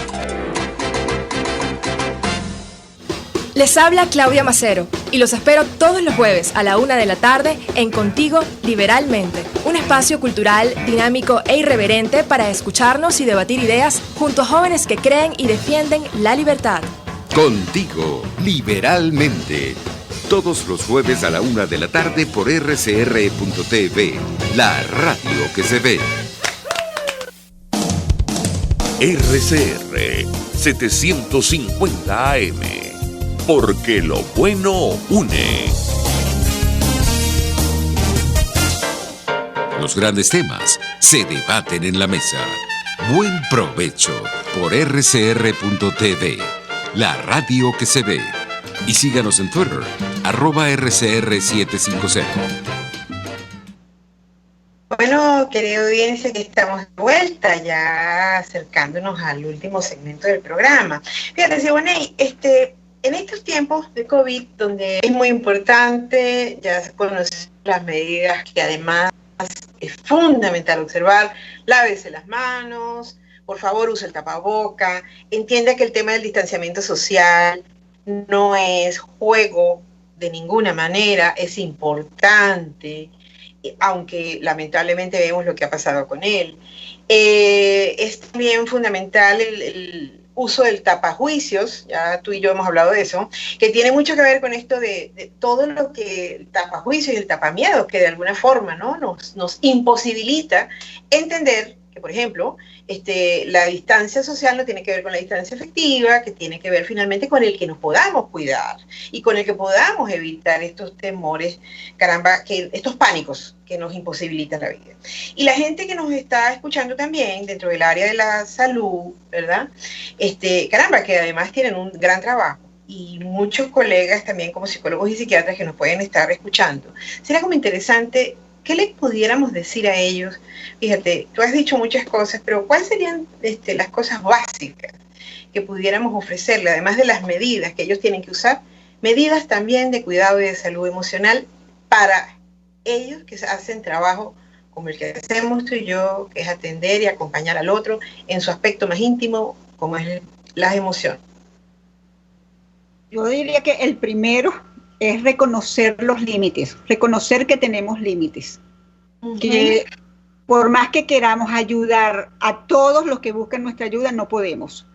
Les habla Claudia Macero y los espero todos los jueves a la 1 de la tarde en Contigo Liberalmente, un espacio cultural, dinámico e irreverente para escucharnos y debatir ideas junto a jóvenes que creen y defienden la libertad. Contigo Liberalmente, todos los jueves a la 1 de la tarde por rcr.tv, la radio que se ve. RCR 750 AM. Porque lo bueno une. Los grandes temas se debaten en la mesa. Buen provecho por rcr.tv, la radio que se ve. Y síganos en Twitter, @RCR750. Bueno, querida audiencia, que estamos de vuelta, ya acercándonos al último segmento del programa. Fíjate, Siboney, en estos tiempos de COVID, donde es muy importante, ya conocemos las medidas que además es fundamental observar, lávese las manos, por favor use el tapaboca, entienda que el tema del distanciamiento social no es juego de ninguna manera, es importante, aunque lamentablemente vemos lo que ha pasado con él. Es también fundamental el uso del tapajuicios, ya tú y yo hemos hablado de eso, que tiene mucho que ver con esto de todo lo que el tapajuicios y el tapamiedo, que de alguna forma, ¿no?, nos imposibilita entender que, por ejemplo, la distancia social no tiene que ver con la distancia afectiva, que tiene que ver finalmente con el que nos podamos cuidar y con el que podamos evitar estos temores, estos pánicos que nos imposibilitan la vida. Y la gente que nos está escuchando también dentro del área de la salud, ¿verdad? Que además tienen un gran trabajo, y muchos colegas también como psicólogos y psiquiatras que nos pueden estar escuchando. Será como interesante, ¿qué les pudiéramos decir a ellos? Fíjate, tú has dicho muchas cosas, pero ¿cuáles serían las cosas básicas que pudiéramos ofrecerle, además de las medidas que ellos tienen que usar? Medidas también de cuidado y de salud emocional para ellos que hacen trabajo como el que hacemos tú y yo, que es atender y acompañar al otro en su aspecto más íntimo, como es las emociones. Yo diría que el primero es reconocer los límites, reconocer que tenemos límites. Que por más que queramos ayudar a todos los que buscan nuestra ayuda, no podemos.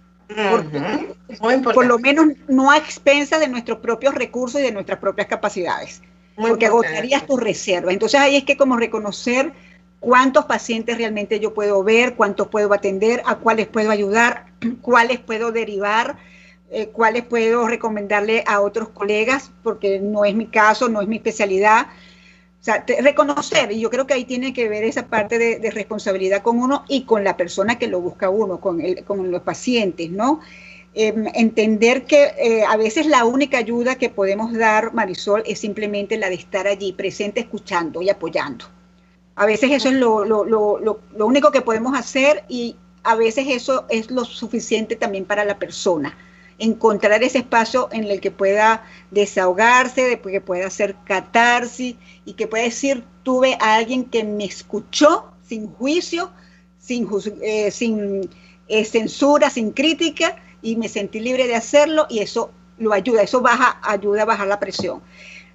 Por lo menos no a expensas de nuestros propios recursos y de nuestras propias capacidades. Porque agotarías tus reservas. Entonces ahí es que como reconocer cuántos pacientes realmente yo puedo ver, cuántos puedo atender, a cuáles puedo ayudar, cuáles puedo derivar, cuáles puedo recomendarle a otros colegas, porque no es mi caso, no es mi especialidad. O sea, reconocer, y yo creo que ahí tiene que ver esa parte de responsabilidad con uno y con la persona que lo busca uno, con los pacientes, ¿no? Entender que a veces la única ayuda que podemos dar, Marisol, es simplemente la de estar allí, presente, escuchando y apoyando. A veces eso es lo único que podemos hacer, y a veces eso es lo suficiente también para la persona. Encontrar ese espacio en el que pueda desahogarse, que pueda hacer catarsis y que pueda decir, tuve a alguien que me escuchó sin juicio, sin censura, sin crítica, y me sentí libre de hacerlo, y eso lo ayuda, ayuda a bajar la presión.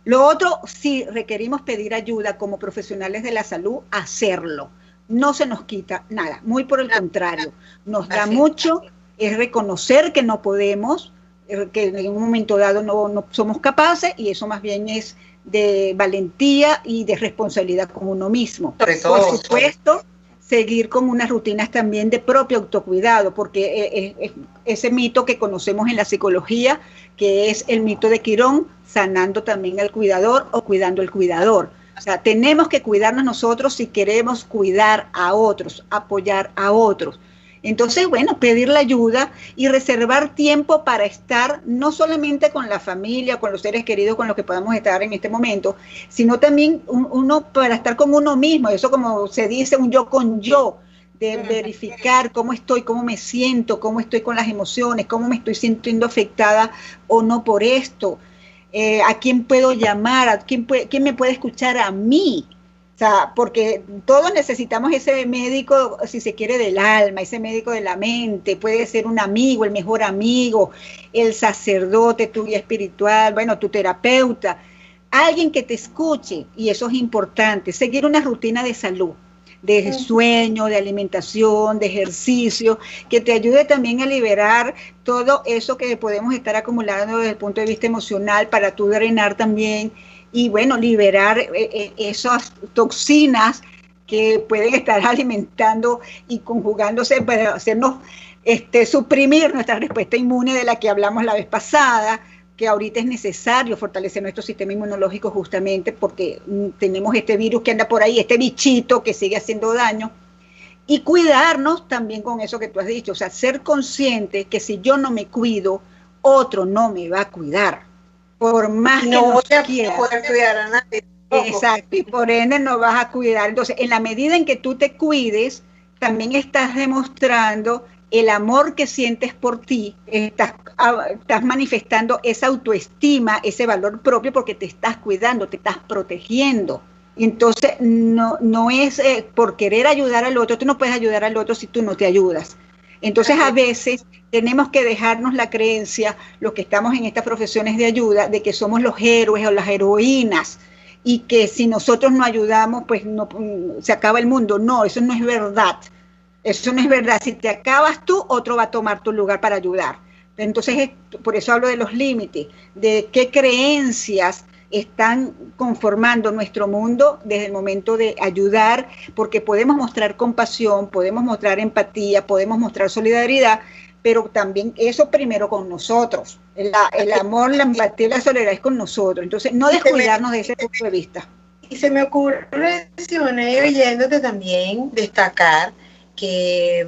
Lo otro, si requerimos pedir ayuda como profesionales de la salud, hacerlo. No se nos quita nada, muy por el contrario, nos da mucho. Es reconocer que no podemos, que en un momento dado no somos capaces, y eso más bien es de valentía y de responsabilidad con uno mismo. Por supuesto, seguir con unas rutinas también de propio autocuidado, porque ese mito que conocemos en la psicología, que es el mito de Quirón, sanando también al cuidador o cuidando al cuidador. O sea, tenemos que cuidarnos nosotros si queremos cuidar a otros, apoyar a otros. Entonces, bueno, pedir la ayuda y reservar tiempo para estar no solamente con la familia, con los seres queridos con los que podamos estar en este momento, sino también uno para estar con uno mismo. Eso, como se dice, un yo con yo, de verificar cómo estoy, cómo me siento, cómo estoy con las emociones, cómo me estoy sintiendo afectada o no por esto. ¿A quién puedo llamar? ¿Quién me puede escuchar a mí? O sea, porque todos necesitamos ese médico, si se quiere, del alma, ese médico de la mente. Puede ser un amigo, el mejor amigo, el sacerdote, tu guía espiritual, bueno, tu terapeuta, alguien que te escuche, y eso es importante. Seguir una rutina de salud, de sueño, de alimentación, de ejercicio, que te ayude también a liberar todo eso que podemos estar acumulando desde el punto de vista emocional, para tú drenar también. Y bueno, liberar esas toxinas que pueden estar alimentando y conjugándose para hacernos suprimir nuestra respuesta inmune, de la que hablamos la vez pasada, que ahorita es necesario fortalecer nuestro sistema inmunológico, justamente porque tenemos este virus que anda por ahí, este bichito que sigue haciendo daño. Y cuidarnos también con eso que tú has dicho, o sea, ser consciente que si yo no me cuido, otro no me va a cuidar. Por más que no quiera poder cuidar a nadie. Exacto, y por ende no vas a cuidar. Entonces, en la medida en que tú te cuides, también estás demostrando el amor que sientes por ti, estás manifestando esa autoestima, ese valor propio, porque te estás cuidando, te estás protegiendo. Y entonces, no es por querer ayudar al otro. Tú no puedes ayudar al otro si tú no te ayudas. Entonces, a veces tenemos que dejarnos la creencia, los que estamos en estas profesiones de ayuda, de que somos los héroes o las heroínas, y que si nosotros no ayudamos, pues no, se acaba el mundo. No, eso no es verdad. Eso no es verdad. Si te acabas tú, otro va a tomar tu lugar para ayudar. Entonces, por eso hablo de los límites, de qué creencias están conformando nuestro mundo desde el momento de ayudar, porque podemos mostrar compasión, podemos mostrar empatía, podemos mostrar solidaridad, pero también eso primero con nosotros. El amor, la empatía y la solidaridad es con nosotros. Entonces, no descuidarnos de ese punto de vista. Y se me ocurre, Siboney, oyéndote también, destacar que,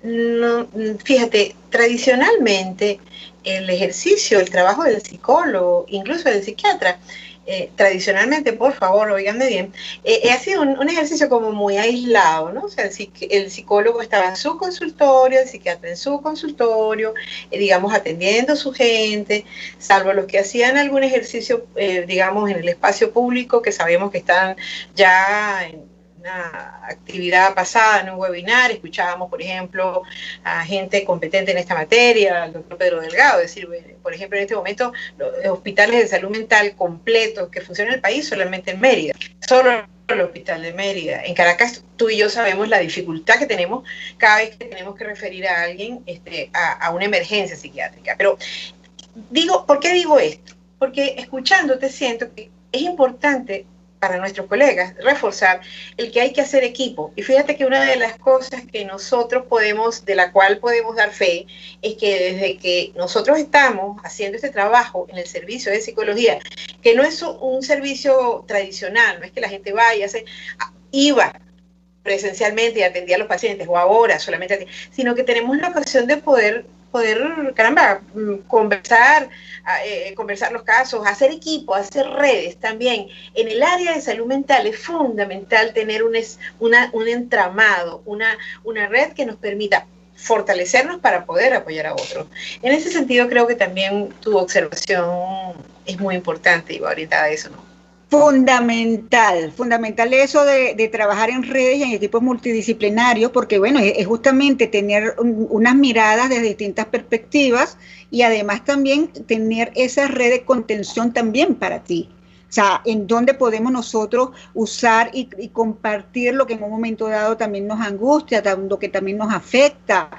no, fíjate, tradicionalmente el ejercicio, el trabajo del psicólogo, incluso del psiquiatra, tradicionalmente, por favor, óiganme bien, ha sido un ejercicio como muy aislado, ¿no? O sea, el psicólogo estaba en su consultorio, el psiquiatra en su consultorio, digamos, atendiendo a su gente, salvo los que hacían algún ejercicio, digamos, en el espacio público, que sabemos que están ya en una actividad pasada, en un webinar. Escuchábamos, por ejemplo, a gente competente en esta materia, al doctor Pedro Delgado, decir, por ejemplo, en este momento, los hospitales de salud mental completos que funcionan en el país solamente en Mérida, solo el hospital de Mérida. En Caracas, tú y yo sabemos la dificultad que tenemos cada vez que tenemos que referir a alguien a una emergencia psiquiátrica. Pero ¿por qué digo esto? Porque escuchándote siento que es importante para nuestros colegas reforzar el que hay que hacer equipo. Y fíjate que una de las cosas que nosotros de la cual podemos dar fe, es que desde que nosotros estamos haciendo este trabajo en el servicio de psicología, que no es un servicio tradicional, no es que la gente vaya, iba presencialmente y atendía a los pacientes, o ahora solamente sino que tenemos la ocasión de poder, caramba, conversar los casos, hacer equipo, hacer redes también. En el área de salud mental es fundamental tener un entramado, una red que nos permita fortalecernos para poder apoyar a otros. En ese sentido, creo que también tu observación es muy importante y va orientada a eso, ¿no? Fundamental eso de trabajar en redes y en equipos multidisciplinarios, porque bueno, es justamente tener unas miradas desde distintas perspectivas y además también tener esa red de contención también para ti. O sea, en donde podemos nosotros usar y compartir lo que en un momento dado también nos angustia, lo que también nos afecta.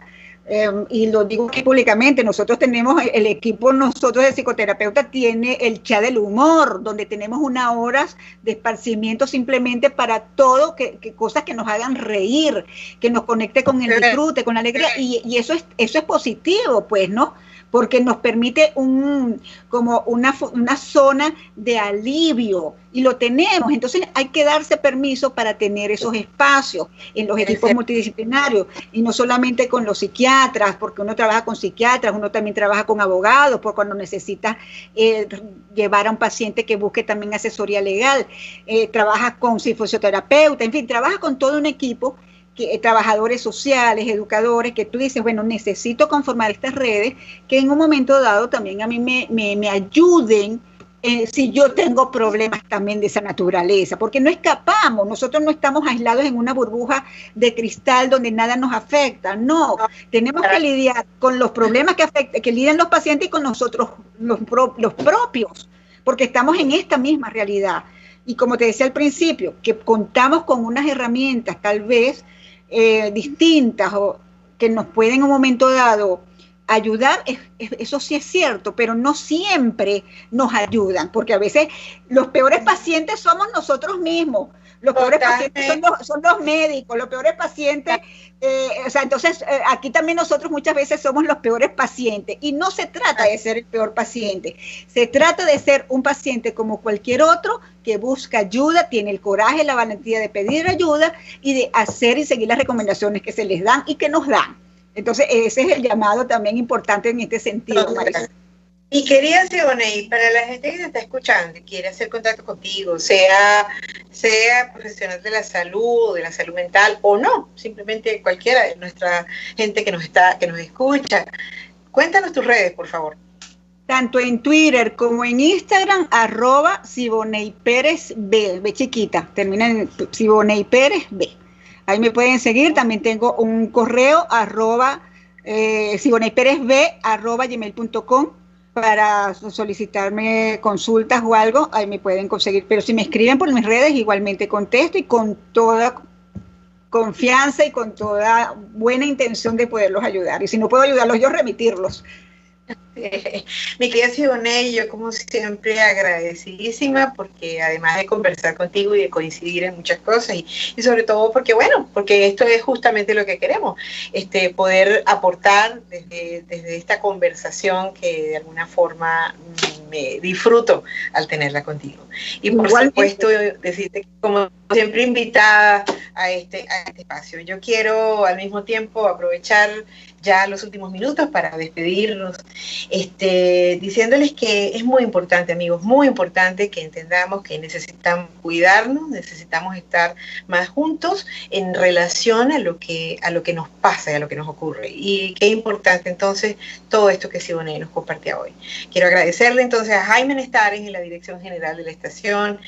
Y lo digo aquí públicamente, nosotros tenemos el equipo, nosotros de psicoterapeuta tiene el chat del humor, donde tenemos unas horas de esparcimiento simplemente para todo, que cosas que nos hagan reír, que nos conecte con el disfrute, con la alegría, y eso es positivo, pues, ¿no? Porque nos permite como una zona de alivio, y lo tenemos. Entonces hay que darse permiso para tener esos espacios en los equipos multidisciplinarios, y no solamente con los psiquiatras, porque uno trabaja con psiquiatras, uno también trabaja con abogados, por cuando necesita llevar a un paciente que busque también asesoría legal, trabaja con fisioterapeuta, en fin, trabaja con todo un equipo, trabajadores sociales, educadores, que tú dices, bueno, necesito conformar estas redes que en un momento dado también a mí me ayuden si yo tengo problemas también de esa naturaleza, porque no escapamos, nosotros no estamos aislados en una burbuja de cristal donde nada nos afecta, no, tenemos que lidiar con los problemas que lidian los pacientes y con nosotros los propios, porque estamos en esta misma realidad. Y como te decía al principio, que contamos con unas herramientas tal vez distintas o que nos pueden en un momento dado ayudar, eso sí es cierto, pero no siempre nos ayudan, porque a veces los peores pacientes somos nosotros mismos, los peores pacientes son los médicos, los peores pacientes, entonces aquí también nosotros muchas veces somos los peores pacientes, y no se trata de ser el peor paciente, se trata de ser un paciente como cualquier otro que busca ayuda, tiene el coraje, la valentía de pedir ayuda y de hacer y seguir las recomendaciones que se les dan y que nos dan. Entonces ese es el llamado también importante en este sentido, Marisol. Y quería, Siboney, para la gente que te está escuchando y quiere hacer contacto contigo, sea profesional de la salud mental o no, simplemente cualquiera de nuestra gente que nos escucha, cuéntanos tus redes, por favor. Tanto en Twitter como en Instagram, @SiboneyPérezB, B chiquita, termina en SiboneyPérezB. Ahí me pueden seguir. También tengo un correo SiboneyPérezB@gmail.com para solicitarme consultas o algo. Ahí me pueden conseguir. Pero si me escriben por mis redes, igualmente contesto y con toda confianza y con toda buena intención de poderlos ayudar. Y si no puedo ayudarlos yo, remitirlos. Mi querida Siboney, yo como siempre agradecidísima porque además de conversar contigo y de coincidir en muchas cosas y sobre todo porque, bueno, porque esto es justamente lo que queremos, poder aportar desde esta conversación que de alguna forma me disfruto al tenerla contigo. Y por supuesto decirte que como siempre invitada a este espacio. Yo quiero al mismo tiempo aprovechar ya los últimos minutos para despedirnos, diciéndoles que es muy importante, amigos, muy importante que entendamos que necesitamos cuidarnos, necesitamos estar más juntos en relación a lo que nos pasa y a lo que nos ocurre. Y qué importante entonces todo esto que Siboney nos compartía hoy. Quiero agradecerle entonces a Jaime Nestares en la dirección general de la estación,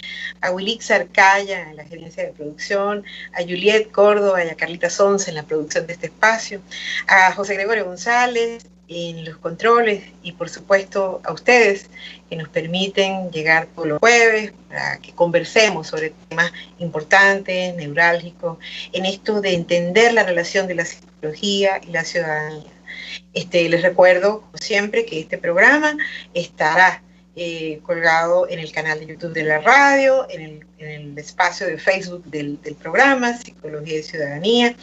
a Wilix Arcaya en la gerencia de producción, a Juliet Córdoba y a Carlita Sonce en la producción de este espacio, a José Gregorio González en los controles y por supuesto a ustedes que nos permiten llegar todos los jueves para que conversemos sobre temas importantes, neurálgicos, en esto de entender la relación de la psicología y la ciudadanía. Les recuerdo, como siempre, que este programa estará colgado en el canal de YouTube de la radio, en el espacio de Facebook del programa Psicología y Ciudadanía,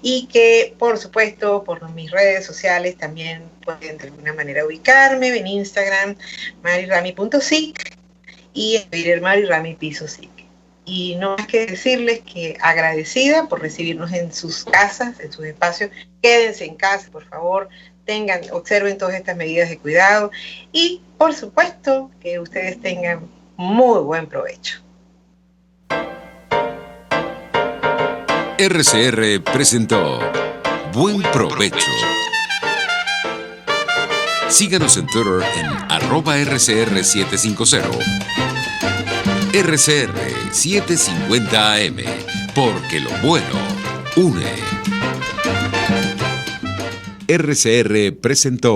y que por supuesto por mis redes sociales también pueden de alguna manera ubicarme en Instagram marirami.sic y en Twitter marirami_sic. Y no más que decirles que agradecida por recibirnos en sus casas, en sus espacios. Quédense en casa, por favor, observen todas estas medidas de cuidado y por supuesto que ustedes tengan muy buen provecho. RCR presentó Buen Provecho. Síganos en Twitter en @RCR750. RCR 750 AM, porque lo bueno une. RCR presentó